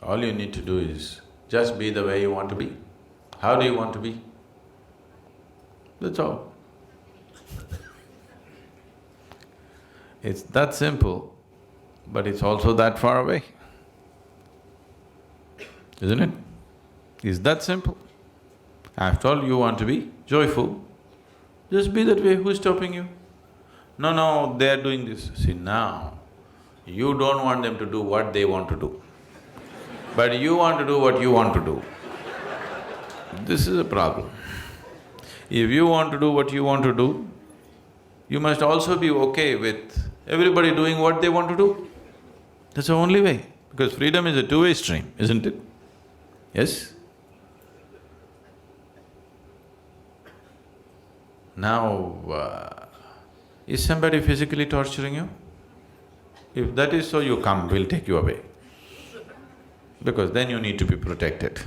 All you need to do is just be the way you want to be. How do you want to be? That's all. It's that simple, but it's also that far away, isn't it? It's that simple. After all, you want to be joyful, just be that way, who's stopping you? No, no, they're doing this. See, now, you don't want them to do what they want to do, but you want to do what you want to do. This is a problem. If you want to do what you want to do, you must also be okay with everybody doing what they want to do. That's the only way, because freedom is a two-way stream, isn't it? Yes? Now, is somebody physically torturing you? If that is so, you come, we'll take you away. Because then you need to be protected.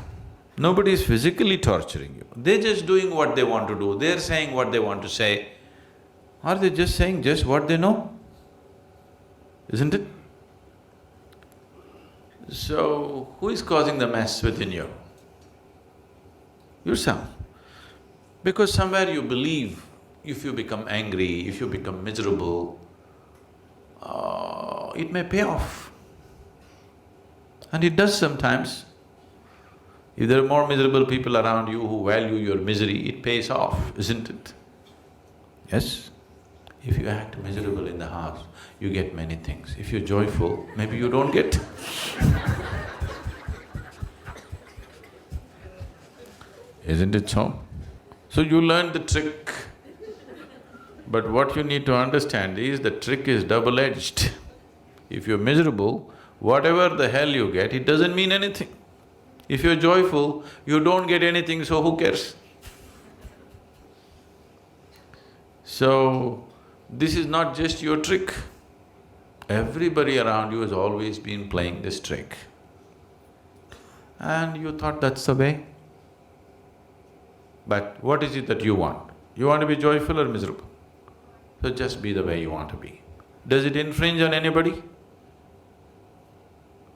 Nobody is physically torturing you, they're just doing what they want to do, they're saying what they want to say. Are they just saying just what they know? Isn't it? So, who is causing the mess within you? Yourself. Because somewhere you believe if you become angry, if you become miserable, it may pay off. And it does sometimes. If there are more miserable people around you who value your misery, it pays off, isn't it? Yes? If you act miserable in the house, you get many things. If you're joyful, maybe you don't get. Isn't it so? So you learn the trick. But what you need to understand is the trick is double-edged. If you're miserable, whatever the hell you get, it doesn't mean anything. If you're joyful, you don't get anything, so who cares? So, this is not just your trick. Everybody around you has always been playing this trick. And you thought that's the way. But what is it that you want? You want to be joyful or miserable? So just be the way you want to be. Does it infringe on anybody?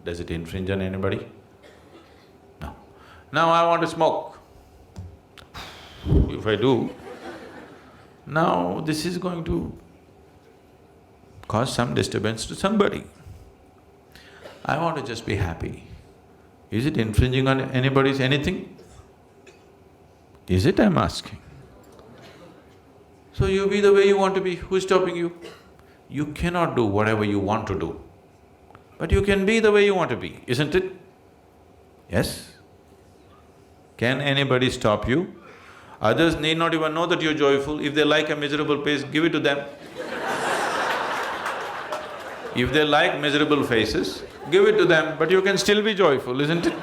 Does it infringe on anybody? No. Now I want to smoke. If I do, now this is going to cause some disturbance to somebody. I want to just be happy. Is it infringing on anybody's anything? Is it, I'm asking? So you be the way you want to be, who's stopping you? You cannot do whatever you want to do, but you can be the way you want to be, isn't it? Yes? Can anybody stop you? Others need not even know that you're joyful. If they like a miserable face, give it to them. If they like miserable faces, give it to them, but you can still be joyful, isn't it?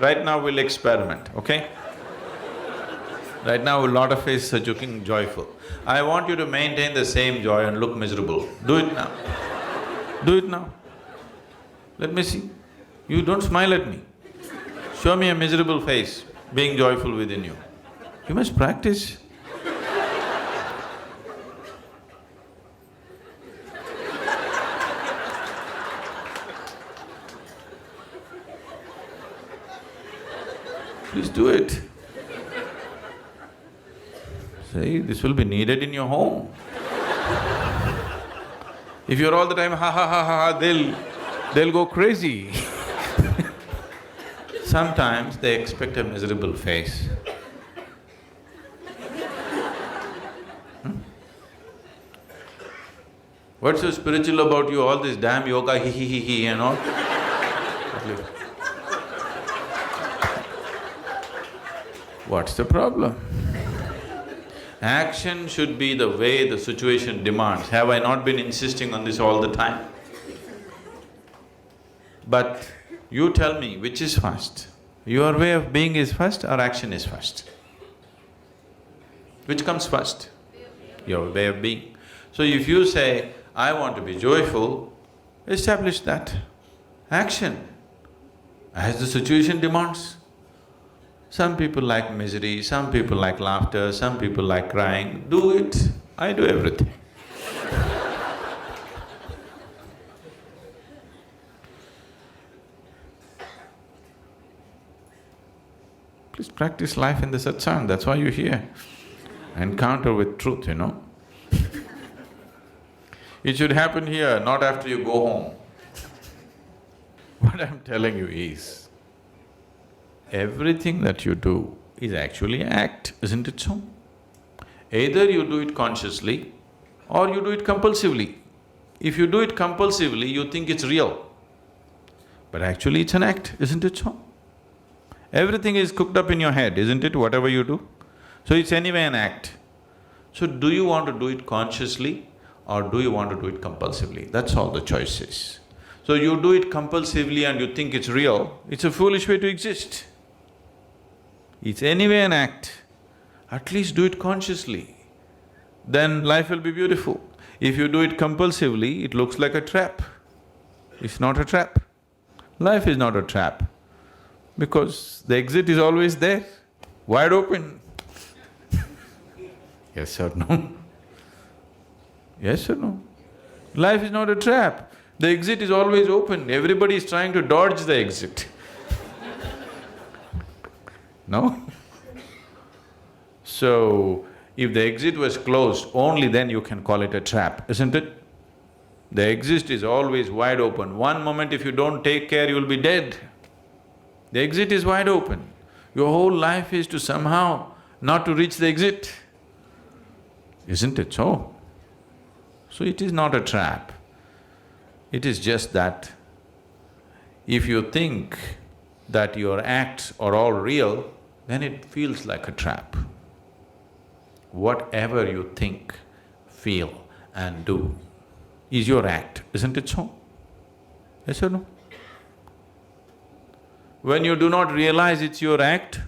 Right now we'll experiment, okay? Right now a lot of faces are looking joyful. I want you to maintain the same joy and look miserable. Do it now. Do it now. Let me see. You don't smile at me. Show me a miserable face, being joyful within you. You must practice. Please do it. See, this will be needed in your home. If you're all the time ha ha ha ha ha, they'll go crazy. Sometimes they expect a miserable face. What's so spiritual about you, all this damn yoga, he and all? What's the problem? Action should be the way the situation demands. Have I not been insisting on this all the time? But you tell me, which is first? Your way of being is first or action is first? Which comes first? Your way of being. So if you say, I want to be joyful, establish that. Action, as the situation demands. Some people like misery, some people like laughter, some people like crying. Do it. I do everything. Please practice life in the satsang, that's why you're here. Encounter with truth, It should happen here, not after you go home. What I'm telling you is, everything that you do is actually an act, isn't it so? Either you do it consciously or you do it compulsively. If you do it compulsively, you think it's real, but actually it's an act, isn't it so? Everything is cooked up in your head, isn't it, whatever you do? So it's anyway an act. So do you want to do it consciously or do you want to do it compulsively? That's all the choice is. So you do it compulsively and you think it's real, it's a foolish way to exist. It's anyway an act, at least do it consciously, then life will be beautiful. If you do it compulsively, it looks like a trap. It's not a trap. Life is not a trap, because the exit is always there, wide open. Yes or no? Yes or no? Life is not a trap. The exit is always open, everybody is trying to dodge the exit. No? So, if the exit was closed, only then you can call it a trap, isn't it? The exit is always wide open. One moment if you don't take care, you'll be dead. The exit is wide open. Your whole life is to somehow not to reach the exit. Isn't it so? So it is not a trap. It is just that if you think that your acts are all real, then it feels like a trap. Whatever you think, feel and do is your act, isn't it so? Yes or no? When you do not realize it's your act,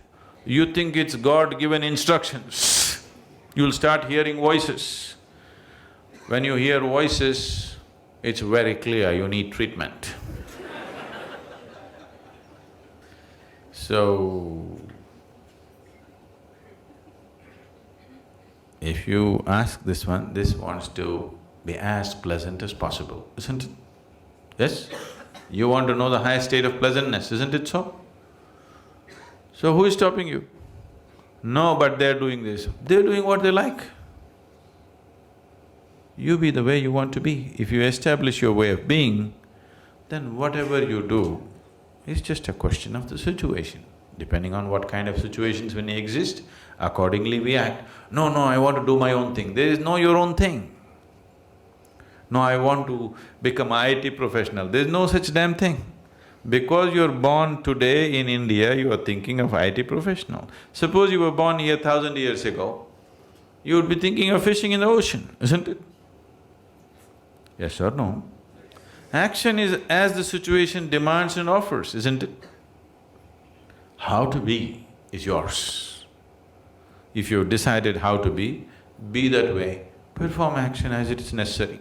you think it's God-given instructions. You'll start hearing voices. When you hear voices, it's very clear you need treatment. So, if you ask this one, this wants to be as pleasant as possible, isn't it? Yes? You want to know the highest state of pleasantness, isn't it so? So who is stopping you? No, but they're doing this. They're doing what they like. You be the way you want to be. If you establish your way of being, then whatever you do is just a question of the situation. Depending on what kind of situations when they exist, accordingly we act. No, I want to do my own thing. There is no your own thing. No, I want to become an IT professional. There is no such damn thing. Because you're born today in India, you are thinking of IT professional. Suppose you were born here 1,000 years ago, you would be thinking of fishing in the ocean, isn't it? Yes or no? Action is as the situation demands and offers, isn't it? How to be is yours. If you've decided how to be that way, perform action as it is necessary.